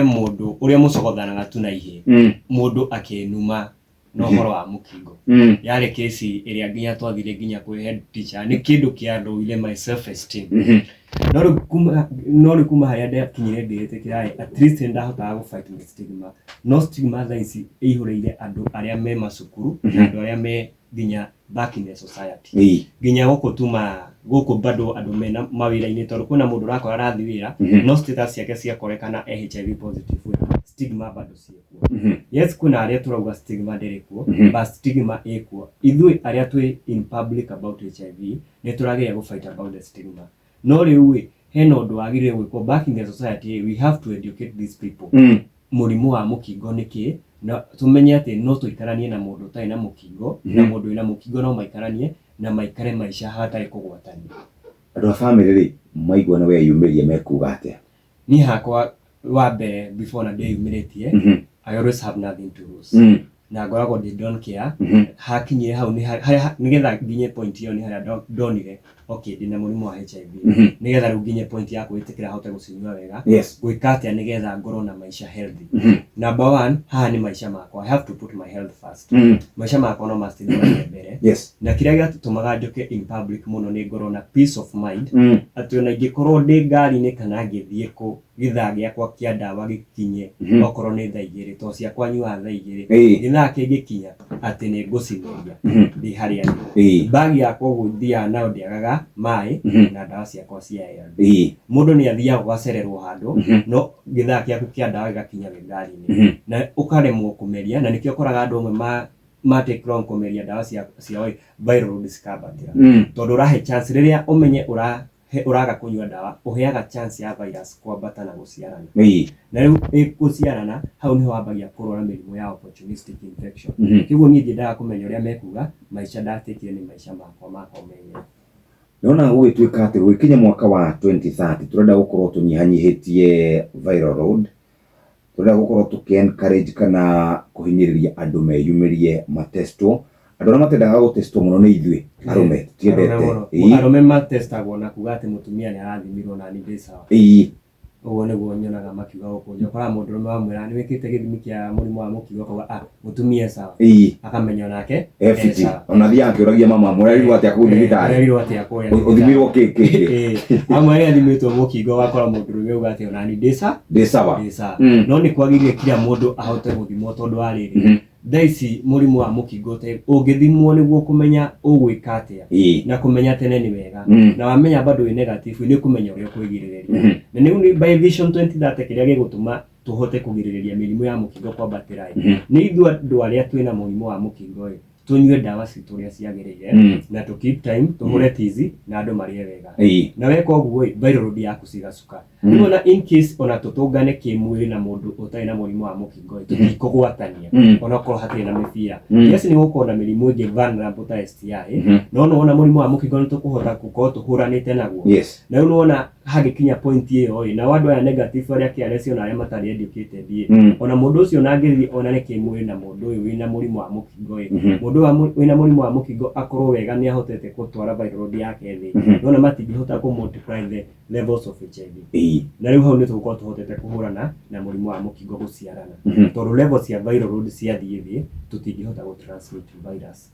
Mundu uria mucogothanaga tu na ihe mundu akinuma no horo wa mukingo yari kesi iria nginya twathire nginya kwi head teacher ni kindu kia nduire my self esteem no kuma haria ndakinyire ndirite kirai at least ndahotaga go fight the stigma no stigma thaisi ihureire andu aria me macukuru andu aria me nginya back in the society nginya guku bado andu mena mawira-ini tondu kuna mundu rakora rathi wira no status yake ciakorekana HIV positive stigma bado ciekuo yes kuna aria turauga stigma ndirikuo but stigma ikuo ithui aria twi in public about HIV ni turageria go fight about the stigma no riu hena undu wagire gwiko back in the society we have to educate these people murimu wa mukingo niki na tumenye ati no tuikaranie na mundu utai na mukingo na mundu ina mukingo no maikaranie na maikare maisha hatari kugwatania andu a family ri maigua na we yumirie mekuga atia ni hakwa wa mbere before na day yumiritie I always have nothing to lose na ngoragwo they don't care hakinyire hau ni getha nginye point iyo ni haria ndonire okay ndina murimu wa HIV ni getha riu nginye point ya kwitikira hote gucinywa wega gwika atia ni getha ngoro na maisha healthy number 1 haha ni maisha makwa I have to put my health first maisha makwa no must be mbere na kiria gatumaga njoke in public muno ni ngoro na peace of mind ati ona ingikorwo ndi ngari ni kana ngithie ku githa giakwa kia ndawa gikinye okorwo ni thaa igiri to ciakwa nyua thaa igiri githa kingikinya ati ni ngucimeria ndi haria bagi yakwa guthia nao ndiagaga mai na ndawa ciakwa cia ARV mundu ni athiaga gwacererwo handu no githa giaku kia ndawa gigakinya ngari-ini na ukaremwo kumeria na nikio koraga andu amwe take long kumeria ndawa cia viral discovery tondu urahe chance riria umenye uraga kunywa ndawa uheaga chance ya virus kwambata na guciarana na riu guciarana hau ni wambagia kurora mirimu ya opportunistic infection kiguo ni ndiendaga kumenya uria mekuga maisha ndatikire ni maisha makwa menye nona gwituika ati gwikinya mwaka wa 2030 turenda gukorwo tunyihanyihitie viral load turenda gukorwo tuki-encourage kana kuhinyiriria andu meyumirie matesto andu na matendaga gutestwo muno ni ithui arume tiendete arume matestagwo na kuga ati mutumia ni arathimirwo na ni sawa uguo niguo nyonaga makiuga gukunja kora mundu rume wa mwira ni wikite githimi kia murimu wa mukingo kwa mutumia sawa akamenya nake FT ona thia akiuragia mama mureri atia ku thibitari mureri atia ku uthimirwo kiki amwe athimitwo mukingo wakora mundu rume uga ati ona ni sawa no ni kwagirie kila mundu ahote guthimwo tondu ariri daisi murimu wa mukingo te ungithimwo niguo kumenya ugwika atia na kumenya tene ni wega na wamenya bado ni negative ni kumenya uria kwigiriria na ni by vision 2030 kiria gigutuma tuhote kugiriria mirimu ya mukingo kwambatira ni ithu andu aria twina murimu wa mukingo tunywe ndawa citu uria ciagirire na to keep time tuhore tizi na andu marie wega na weka uguo viral load yaku cigacuka nona in case ona tutungane kimwiri na mundu utai na murimu wa mukingo tukigwatania ona ko hatire na mibia yes ni gukorwo na mirimu ingi vulnerable ta STI no ona murimu wa mukingo nitukuhota gukorwo tuhuranite naguo na unaona hagikinya point iyo na wandu aya negative aria kiaresi ona aria matari educated ona mundu ucio nangiri ona ni kimwiri na mundu uyu wina murimu wa mukingo mundu wina murimu wa mukingo akorwo wega ni ahotete gutwara viral load yake thi nona matingihota ku multiply the levels of HIV na riu hau ni tugukorwo tuhotete kuhurana na murimu wa mukingo guciarana tondu levels ya viral load ciathie thi tutingihota gu transmit virus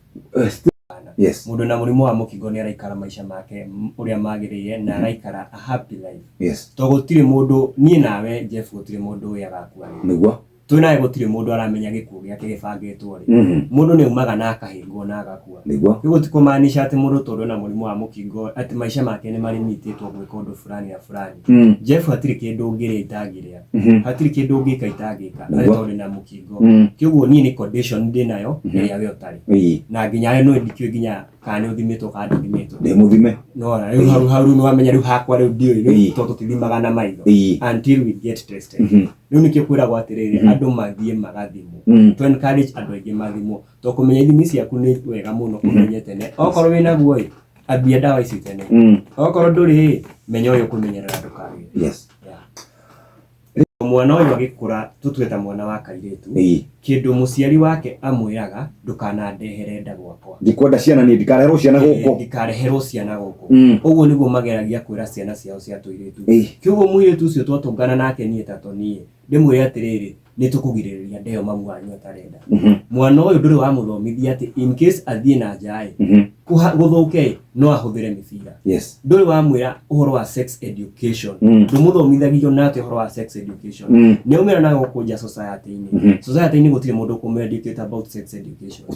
mundu na murimu wa mukingo ni araikara maisha make uria magirire na araikara a happy life to gutire mundu nie nawe Jeff gutire mundu uya gakua niguo twina gutire mundu aramenya gikuo giake gibangitwo ri mundu ni umaga na akahingwo na agakua niguo niguo tikumaanisha ati mundu tondu na murimu wa mukingo ati maisha make ni marimititwo gwika undu fulani na fulani Jeff hatiri kindu ngire itagiria hatiri kindu ngika itagika na tondu na mukingo kiguo nie ni condition ndi nayo ya we utari na nginya no ndikio nginya kana uthimitwo kana uthimitwo ndi muthime no na riu hau no wamenya riu hakwa riu ndioi tondu tutithimaga na maitho until we get tested riu nikio kwira gwatiriri andu mathie magathimwo to encourage andu aingi mathimwo to kumenya ithimi ciaku ni wega muno kumenya tene okorwo wina guo ambia ndawa ici tene okorwo nduri menya uyu kumenyerera ndukari mwana uyu agikura tutweta mwana wa kairitu kindu muciari wake amwiraga ndukanandehere nda gwakwa ndikwenda ciana ni ndikareherwo ciana guku ndikareherwo ciana guku uguo niguo mageragia kwira ciana ciao cia tuiritu kiguo muiritu ucio twatungana nake nie tato nie ndimwire atiriri ni tukugiriria ndeo mamu wanyu atarenda mwana uyu nduri wa muthomithia ati in case athie na njai guthuke no ahuthire mibira nduri wa mwira uhoro wa sex education ndumuthomithagia na ati uhoro wa sex education ni umira na gukunja society ni gutire mundu kumedicate about sex education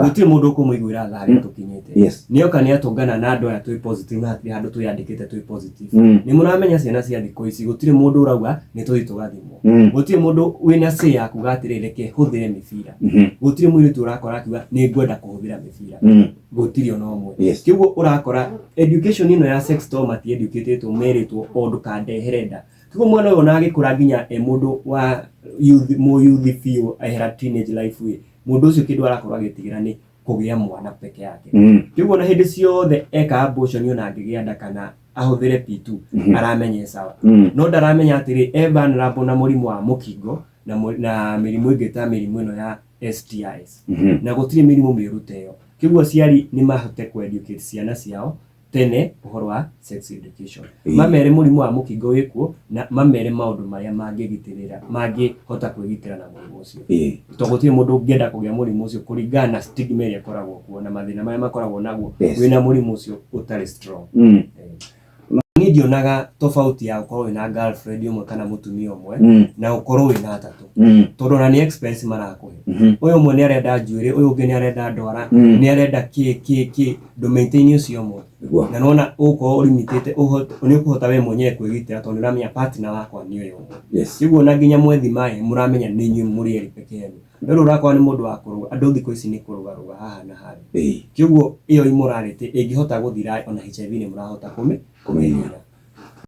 gutire mundu kumuiguira tha ari tukinyite ni oka ni atungana na andu aya twi positive na handu tuyandikite twi positive ni muramenya ciana cia thiko ici gutire mundu urauga ni tuthi tugathimwo gutire mundu wina say ya kuga atirire ke huthire mibira gutire mwiri tu urakora akiuga ni ngwenda kuhuthira mibira gutire ono mwe kiguo urakora education ino ya sex to mati educated meritwo ondu kandeherenda kiguo mwana uyu nagikura nginya mundu wa youth feel ahera teenage life we mundu ucio kindu arakora agitigira ni kugia mwana peke yake kiguo na hindi ciothe eka abortion yo nangigia nda kana ahuthire P2 aramenye sawa no ndaramenya atiri Evan Rambo na murimu wa mukingo na mirimu ingi ta mirimu ino ya STIs na gutire mirimu miruteo kiguo ciari ni mahote ku educate ciana ciao tene uhoro wa sex education mamere murimu wa mukingo wikuo na mamere maundu maria mangigitirira mangihota kwigitira na murimu ucio to gutire mundu ngenda kugia murimu ucio kuringana na stigma iria koragwo kuo na mathina maria makoragwo naguo wina murimu ucio utari strong ni ndionaga tofauti ya ukorwo wina girlfriend umwe kana mutumia umwe na ukorwo wina atatu tondu na ni expense marakuhe uyu umwe ni arenda njuire uyu ungi ni arenda ndwara ni arenda ki do maintain ucio umwe na nona uko ulimitete ni ukuhota we mwenyewe kwigitira tondu uramenya partner wakwa ni uyu umwe siguo na nginya mwethi mai muramenya ni nyu muri eri peke yenu rero urakwa ni mundu wa kuruga andu thiko ici ni kuruga haha na hari kiguo iyo imorality ingihota guthira ona HIV ni murahota kumenya